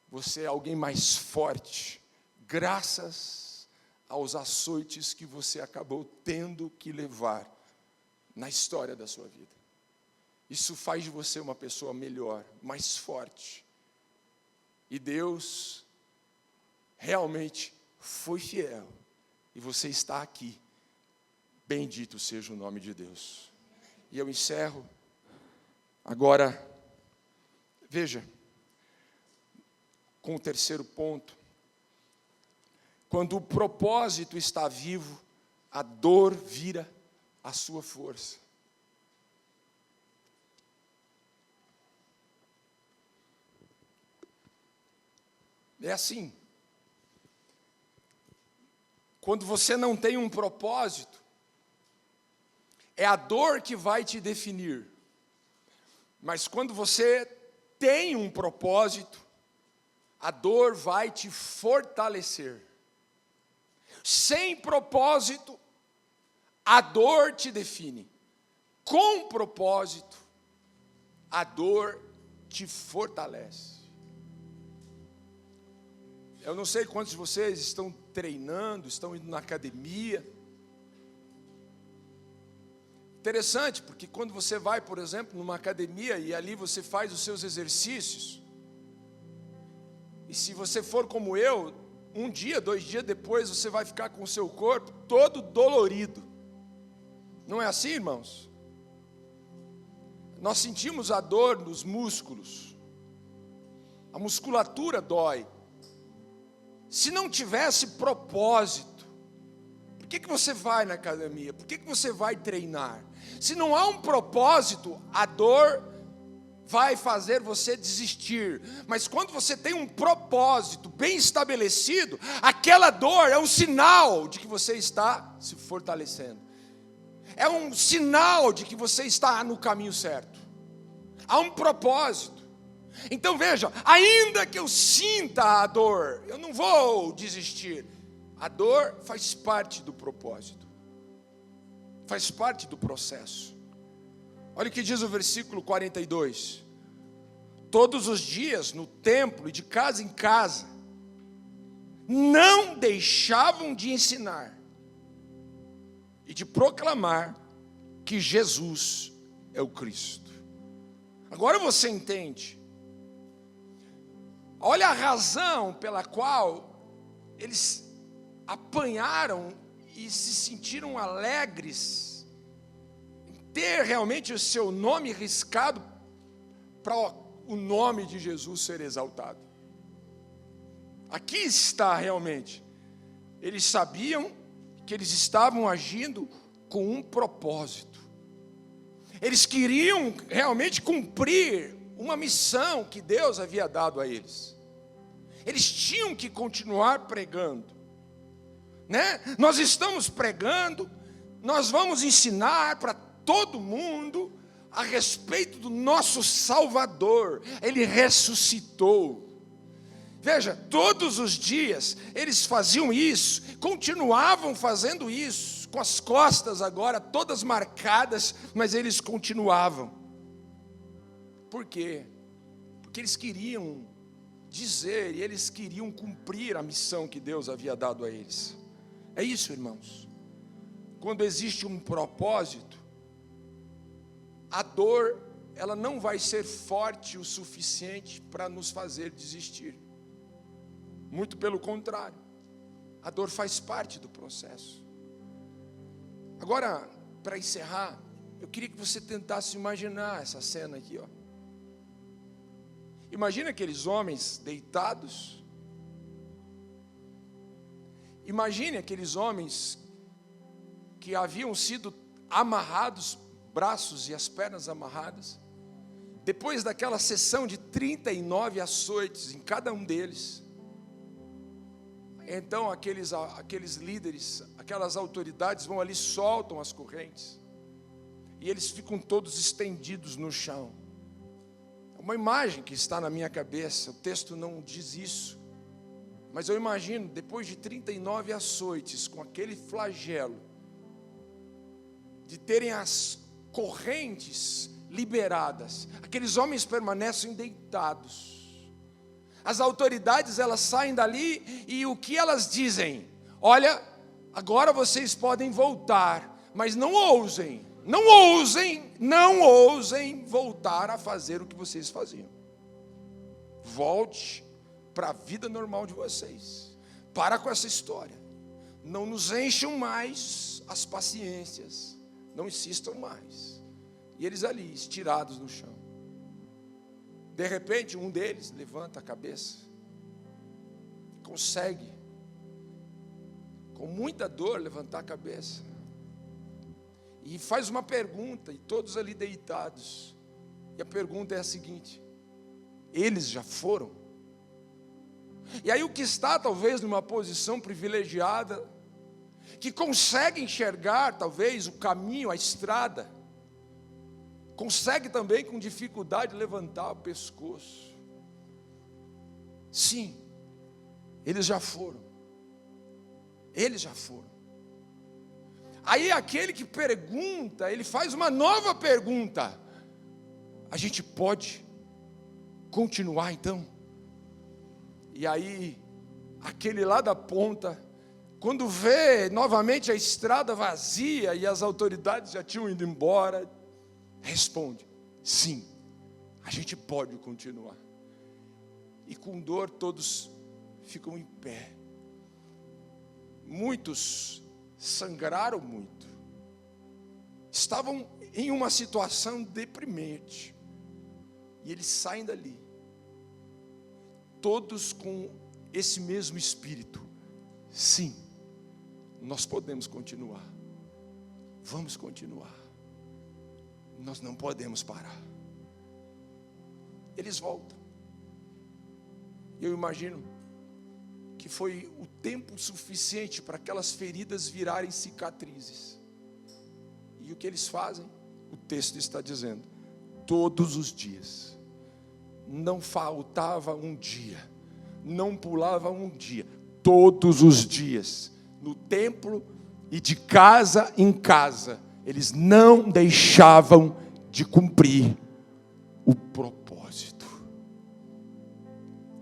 Você é alguém mais forte, graças aos açoites que você acabou tendo que levar na história da sua vida. Isso faz de você uma pessoa melhor, mais forte. E Deus realmente foi fiel. E você está aqui. Bendito seja o nome de Deus. E eu encerro. Agora, veja, com o terceiro ponto. Quando o propósito está vivo, a dor vira a sua força. É assim. Quando você não tem um propósito, é a dor que vai te definir. Mas quando você tem um propósito, a dor vai te fortalecer. Sem propósito, a dor te define. Com propósito, a dor te fortalece. Eu não sei quantos de vocês estão treinando, estão indo na academia. Interessante, porque quando você vai, por exemplo, numa academia e ali você faz os seus exercícios, e se você for como eu, 1 dia, 2 dias depois, você vai ficar com o seu corpo todo dolorido. Não é assim, irmãos? Nós sentimos a dor nos músculos. A musculatura dói. Se não tivesse propósito, por que você vai na academia? Por que você vai treinar? Se não há um propósito, a dor vai fazer você desistir. Mas quando você tem um propósito bem estabelecido, aquela dor é um sinal de que você está se fortalecendo. É um sinal de que você está no caminho certo. Há um propósito. Então veja, ainda que eu sinta a dor, eu não vou desistir. A dor faz parte do propósito. Faz parte do processo. Olha o que diz o versículo 42. Todos os dias no templo e de casa em casa, não deixavam de ensinar e de proclamar que Jesus é o Cristo. Agora você entende. Olha a razão pela qual eles apanharam e se sentiram alegres em ter realmente o seu nome riscado para o nome de Jesus ser exaltado. Aqui está realmente. Eles sabiam que eles estavam agindo com um propósito. Eles queriam realmente cumprir uma missão que Deus havia dado a eles. Eles tinham que continuar pregando, né? Nós estamos pregando, nós vamos ensinar para todo mundo a respeito do nosso Salvador. Ele ressuscitou. Veja, todos os dias eles faziam isso, continuavam fazendo isso, com as costas agora todas marcadas, mas eles continuavam. Por quê? Porque eles queriam dizer e eles queriam cumprir a missão que Deus havia dado a eles. É isso, irmãos. Quando existe um propósito, a dor, ela não vai ser forte o suficiente para nos fazer desistir. Muito pelo contrário, a dor faz parte do processo. Agora, para encerrar, eu queria que você tentasse imaginar essa cena aqui, ó. Imagina aqueles homens deitados. Imagine aqueles homens que haviam sido amarrados, braços e as pernas amarradas, depois daquela sessão de 39 açoites em cada um deles. Então aqueles líderes, aquelas autoridades vão ali, soltam as correntes, e eles ficam todos estendidos no chão. É uma imagem que está na minha cabeça, o texto não diz isso, mas eu imagino, depois de 39 açoites, com aquele flagelo, de terem as correntes liberadas, aqueles homens permanecem deitados. As autoridades, elas saem dali e o que elas dizem? Olha, agora vocês podem voltar, mas não ousem voltar a fazer o que vocês faziam. Volte para a vida normal de vocês. Para com essa história. Não nos encham mais as paciências. Não insistam mais. E eles ali, estirados no chão. De repente, um deles levanta a cabeça, consegue, com muita dor, levantar a cabeça, e faz uma pergunta, e todos ali deitados, e a pergunta é a seguinte: eles já foram? E aí o que está talvez numa posição privilegiada, que consegue enxergar talvez o caminho, a estrada, consegue também com dificuldade levantar o pescoço. Sim, eles já foram. Eles já foram. Aí aquele que pergunta, ele faz uma nova pergunta: a gente pode continuar então? E aí, aquele lá da ponta, quando vê novamente a estrada vazia e as autoridades já tinham ido embora, responde: sim, a gente pode continuar. E com dor todos ficam em pé. Muitos sangraram muito, estavam em uma situação deprimente, e eles saem dali, todos com esse mesmo espírito: sim, nós podemos continuar, vamos continuar. Nós não podemos parar. Eles voltam. Eu imagino que foi o tempo suficiente para aquelas feridas virarem cicatrizes. E o que eles fazem? O texto está dizendo: todos os dias, não faltava um dia, não pulava um dia, todos os dias, no templo e de casa em casa, eles não deixavam de cumprir o propósito.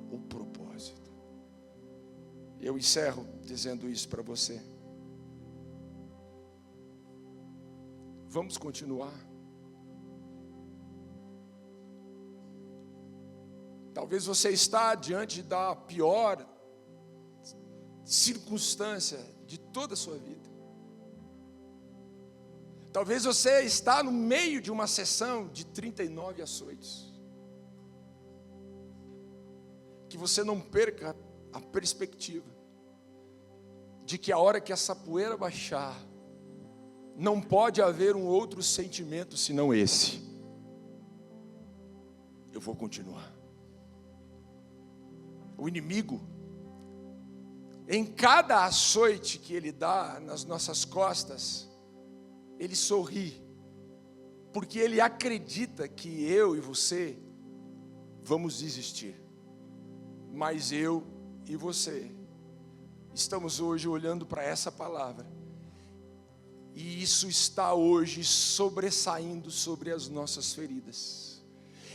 O propósito. Eu encerro dizendo isso para você. Vamos continuar. Talvez você está diante da pior circunstância de toda a sua vida. Talvez você está no meio de uma sessão de 39 açoites. Que você não perca a perspectiva de que a hora que essa poeira baixar, não pode haver um outro sentimento senão esse: eu vou continuar. O inimigo, em cada açoite que ele dá nas nossas costas, ele sorri, porque ele acredita que eu e você vamos desistir. Mas eu e você estamos hoje olhando para essa palavra, e isso está hoje sobressaindo sobre as nossas feridas.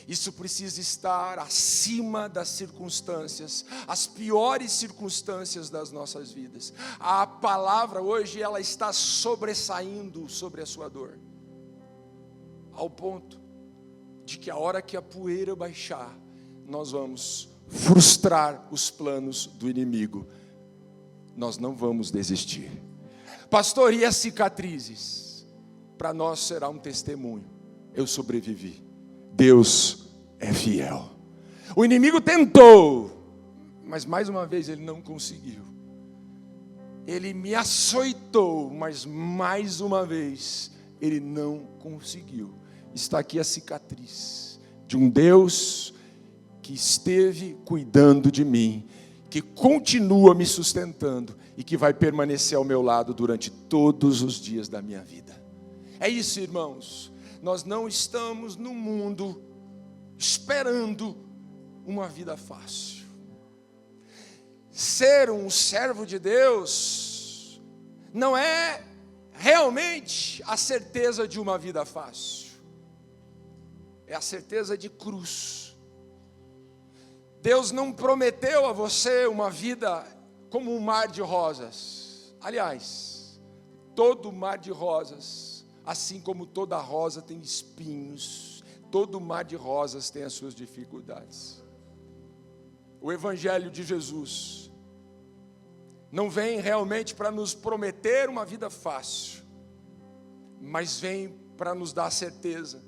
Isso precisa estar acima das circunstâncias, as piores circunstâncias das nossas vidas. A palavra hoje, ela está sobressaindo sobre a sua dor, ao ponto de que a hora que a poeira baixar, nós vamos frustrar os planos do inimigo. Nós não vamos desistir. Pastor, e as cicatrizes? Para nós será um testemunho: eu sobrevivi. Deus é fiel. O inimigo tentou, mas mais uma vez ele não conseguiu. Ele me açoitou, mas mais uma vez ele não conseguiu. Está aqui a cicatriz de um Deus que esteve cuidando de mim, que continua me sustentando e que vai permanecer ao meu lado durante todos os dias da minha vida. É isso, irmãos. Nós não estamos no mundo esperando uma vida fácil. Ser um servo de Deus não é realmente a certeza de uma vida fácil. É a certeza de cruz. Deus não prometeu a você uma vida como um mar de rosas. Aliás, todo mar de rosas, assim como toda rosa tem espinhos, todo mar de rosas tem as suas dificuldades. O Evangelho de Jesus não vem realmente para nos prometer uma vida fácil, mas vem para nos dar a certeza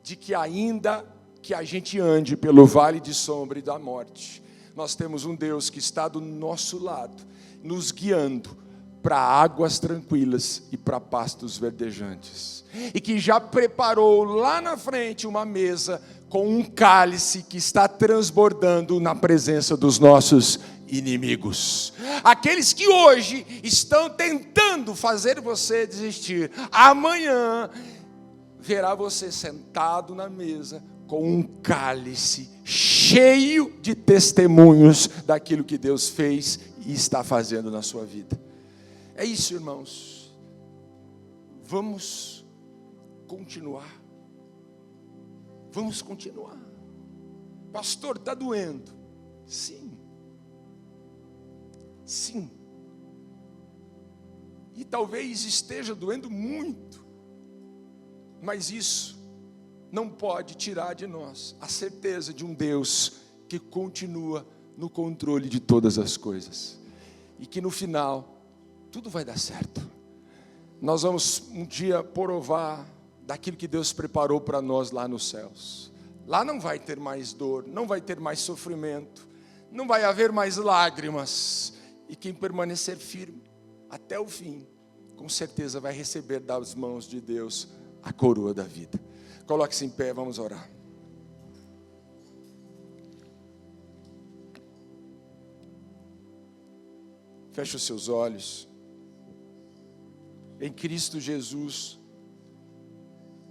de que ainda que a gente ande pelo vale de sombra e da morte, nós temos um Deus que está do nosso lado, nos guiando para águas tranquilas e para pastos verdejantes, e que já preparou lá na frente uma mesa com um cálice que está transbordando na presença dos nossos inimigos. Aqueles que hoje estão tentando fazer você desistir, amanhã verá você sentado na mesa com um cálice cheio de testemunhos daquilo que Deus fez e está fazendo na sua vida. É isso, irmãos. Vamos continuar. Vamos continuar. Pastor, está doendo. Sim. Sim. E talvez esteja doendo muito. Mas isso não pode tirar de nós a certeza de um Deus que continua no controle de todas as coisas. E que no final, tudo vai dar certo. Nós vamos um dia provar daquilo que Deus preparou para nós lá nos céus. Lá não vai ter mais dor, não vai ter mais sofrimento, não vai haver mais lágrimas. E quem permanecer firme até o fim, com certeza vai receber das mãos de Deus a coroa da vida. Coloque-se em pé, vamos orar. Feche os seus olhos. Em Cristo Jesus,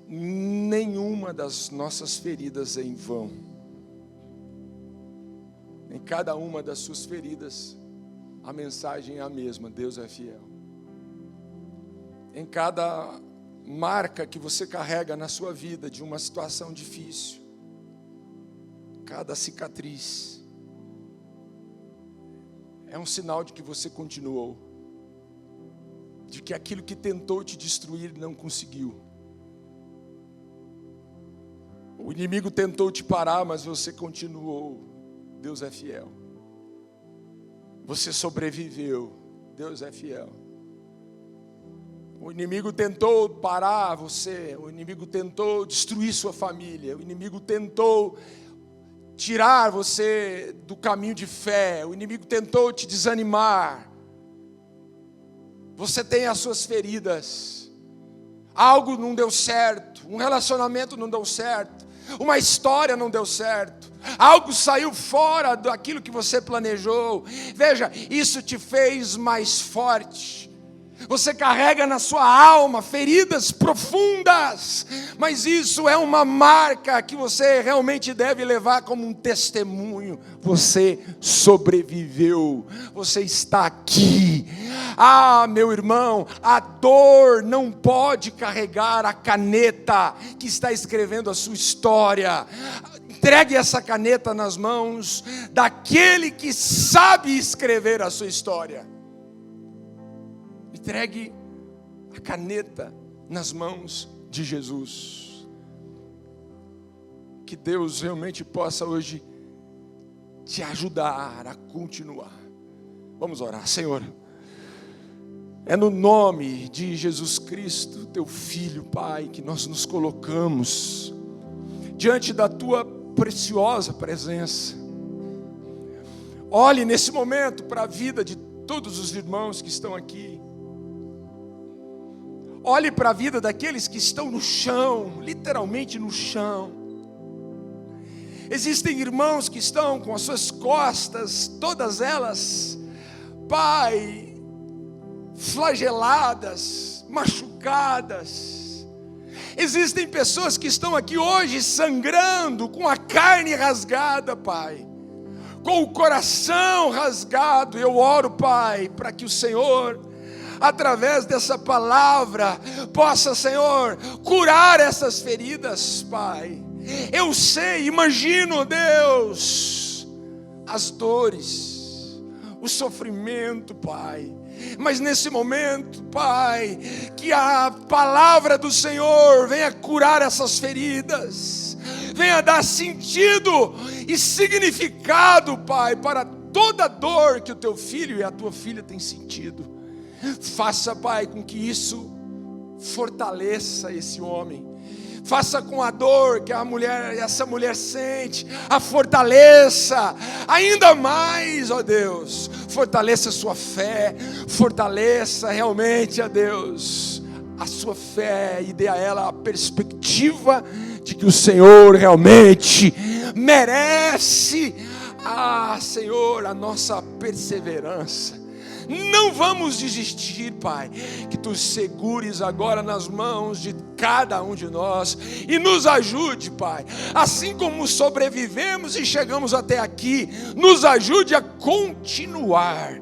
nenhuma das nossas feridas é em vão. Em cada uma das suas feridas, a mensagem é a mesma: Deus é fiel. Em cada marca que você carrega na sua vida de uma situação difícil, cada cicatriz é um sinal de que você continuou, de que aquilo que tentou te destruir não conseguiu. O inimigo tentou te parar, mas você continuou. Deus é fiel. Você sobreviveu. Deus é fiel. O inimigo tentou parar você, o inimigo tentou destruir sua família, o inimigo tentou tirar você do caminho de fé, o inimigo tentou te desanimar. Você tem as suas feridas, algo não deu certo, um relacionamento não deu certo, uma história não deu certo, algo saiu fora daquilo que você planejou. Veja, isso te fez mais forte. Você carrega na sua alma feridas profundas, mas isso é uma marca que você realmente deve levar como um testemunho. Você sobreviveu, você está aqui. Ah, meu irmão, a dor não pode carregar a caneta que está escrevendo a sua história. Entregue essa caneta nas mãos daquele que sabe escrever a sua história. Entregue a caneta nas mãos de Jesus. Que Deus realmente possa hoje te ajudar a continuar. Vamos orar. Senhor, é no nome de Jesus Cristo, teu Filho, Pai, que nós nos colocamos diante da tua preciosa presença. Olhe nesse momento para a vida de todos os irmãos que estão aqui. Olhe para a vida daqueles que estão no chão, literalmente no chão. Existem irmãos que estão com as suas costas, todas elas, Pai, flageladas, machucadas. Existem pessoas que estão aqui hoje sangrando, com a carne rasgada, Pai, com o coração rasgado. Eu oro, Pai, para que o Senhor, através dessa palavra, possa, Senhor, curar essas feridas, Pai. Eu sei, imagino, Deus, as dores, o sofrimento, Pai. Mas nesse momento, Pai, que a palavra do Senhor venha curar essas feridas, venha dar sentido e significado, Pai, para toda dor que o teu filho e a tua filha têm sentido. Faça, Pai, com que isso fortaleça esse homem. Faça com a dor que essa mulher sente, a fortaleça ainda mais, ó Deus. Fortaleça a sua fé, fortaleça realmente, ó Deus, a sua fé e dê a ela a perspectiva de que o Senhor realmente merece, Senhor, a nossa perseverança. Não vamos desistir, Pai, que Tu segures agora nas mãos de cada um de nós e nos ajude, Pai, assim como sobrevivemos e chegamos até aqui, nos ajude a continuar,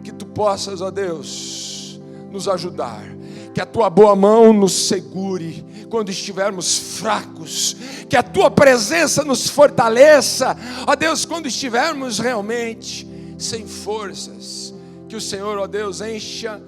que Tu possas, ó Deus, nos ajudar, que a Tua boa mão nos segure quando estivermos fracos, que a Tua presença nos fortaleça, ó Deus, quando estivermos realmente sem forças. Que o Senhor, ó Deus, encha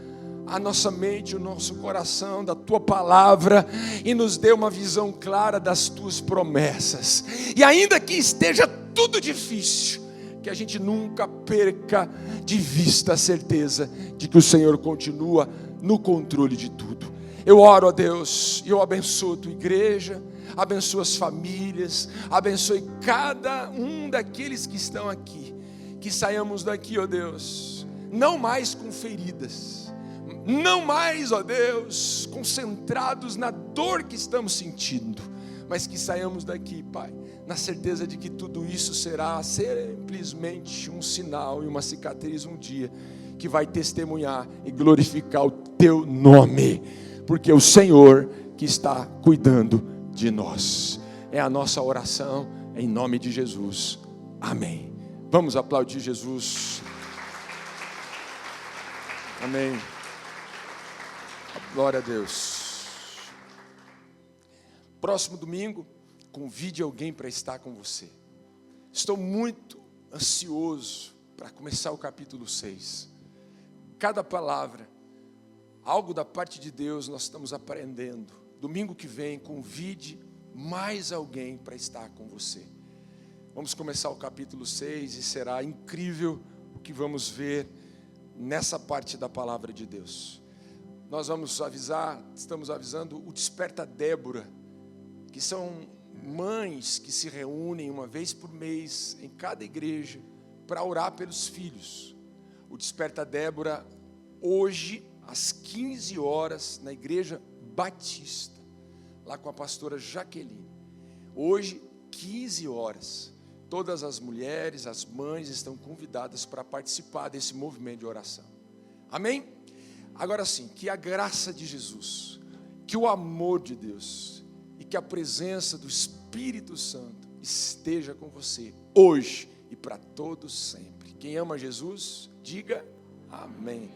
a nossa mente, o nosso coração da Tua palavra e nos dê uma visão clara das Tuas promessas. E ainda que esteja tudo difícil, que a gente nunca perca de vista a certeza de que o Senhor continua no controle de tudo. Eu oro, ó Deus, e eu abençoo a Tua igreja, abençoo as famílias, abençoe cada um daqueles que estão aqui, que saiamos daqui, ó Deus, não mais com feridas, não mais, ó Deus, concentrados na dor que estamos sentindo, mas que saiamos daqui, Pai, na certeza de que tudo isso será simplesmente um sinal e uma cicatriz um dia, que vai testemunhar e glorificar o Teu nome, porque é o Senhor que está cuidando de nós. É a nossa oração, em nome de Jesus, amém. Vamos aplaudir Jesus. Amém. Glória a Deus. Próximo domingo, convide alguém para estar com você. Estou muito ansioso para começar o capítulo 6. Cada palavra, algo da parte de Deus nós estamos aprendendo. Domingo que vem, convide mais alguém para estar com você. Vamos começar o capítulo 6 e será incrível o que vamos ver nessa parte da palavra de Deus. Nós estamos avisando o Desperta Débora, que são mães que se reúnem uma vez por mês em cada igreja para orar pelos filhos. O Desperta Débora, hoje, às 15 horas, na Igreja Batista, lá com a pastora Jaqueline. Hoje, 15 horas. Todas as mulheres, as mães estão convidadas para participar desse movimento de oração. Amém? Agora sim, que a graça de Jesus, que o amor de Deus e que a presença do Espírito Santo esteja com você hoje e para todos sempre. Quem ama Jesus, diga amém.